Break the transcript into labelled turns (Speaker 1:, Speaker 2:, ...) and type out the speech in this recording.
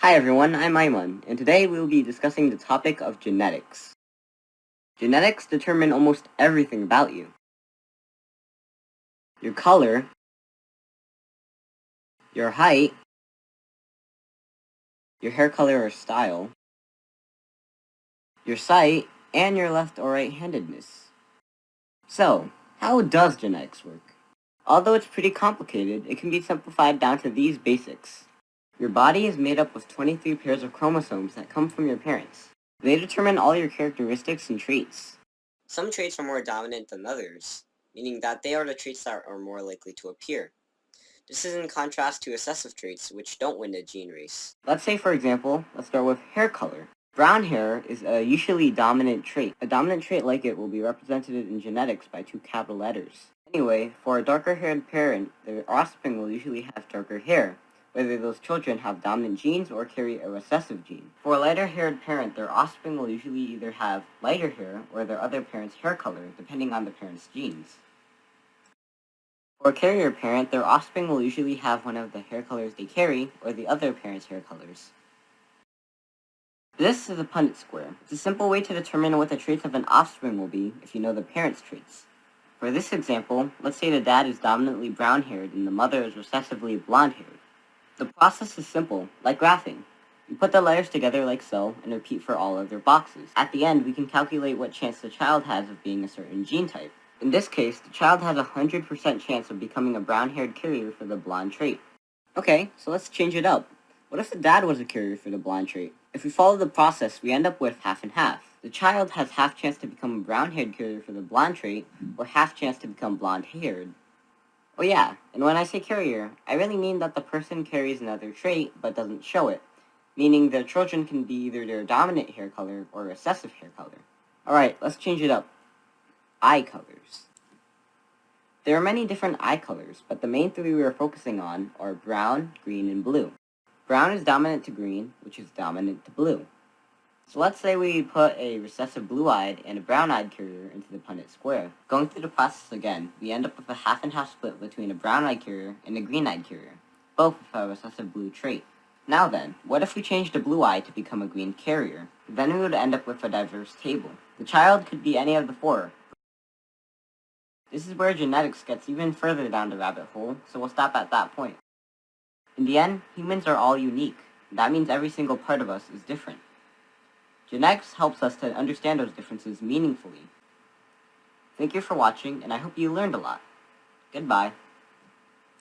Speaker 1: Hi everyone, I'm Aiman, and today we will be discussing the topic of genetics. Genetics determine almost everything about you. Your color, your height, your hair color or style, your sight, and your left or right-handedness. So, how does genetics work? Although it's pretty complicated, it can be simplified down to these basics. Your body is made up of 23 pairs of chromosomes that come from your parents. They determine all your characteristics and traits. Some traits are more dominant than others, meaning that they are the traits that are more likely to appear. This is in contrast to recessive traits, which don't win a gene race. Let's say, for example, let's start with hair color. Brown hair is a usually dominant trait. A dominant trait like it will be represented in genetics by two capital letters. Anyway, for a darker-haired parent, their offspring will usually have darker hair, whether those children have dominant genes or carry a recessive gene. For a lighter-haired parent, their offspring will usually either have lighter hair or their other parent's hair color, depending on the parent's genes. For a carrier parent, their offspring will usually have one of the hair colors they carry or the other parent's hair colors. This is a Punnett square. It's a simple way to determine what the traits of an offspring will be if you know the parent's traits. For this example, let's say the dad is dominantly brown-haired and the mother is recessively blonde-haired. The process is simple, like graphing. You put the letters together like so and repeat for all other boxes. At the end, we can calculate what chance the child has of being a certain gene type. In this case, the child has a 100% chance of becoming a brown-haired carrier for the blonde trait. Okay, so let's change it up. What if the dad was a carrier for the blonde trait? If we follow the process, we end up with half and half. The child has half chance to become a brown-haired carrier for the blonde trait, or half chance to become blonde-haired. Oh yeah, and when I say carrier, I really mean that the person carries another trait but doesn't show it, meaning their children can be either their dominant hair color or recessive hair color. Alright, let's change it up. Eye colors. There are many different eye colors, but the main three we are focusing on are brown, green, and blue. Brown is dominant to green, which is dominant to blue. So let's say we put a recessive blue-eyed and a brown-eyed carrier into the Punnett square. Going through the process again, we end up with a half-and-half split between a brown-eyed carrier and a green-eyed carrier, both with a recessive blue trait. Now then, what if we change the blue-eye to become a green carrier? Then we would end up with a diverse table. The child could be any of the four. This is where genetics gets even further down the rabbit hole, so we'll stop at that point. In the end, humans are all unique. That means every single part of us is different. Genetics helps us to understand those differences meaningfully. Thank you for watching, and I hope you learned a lot. Goodbye.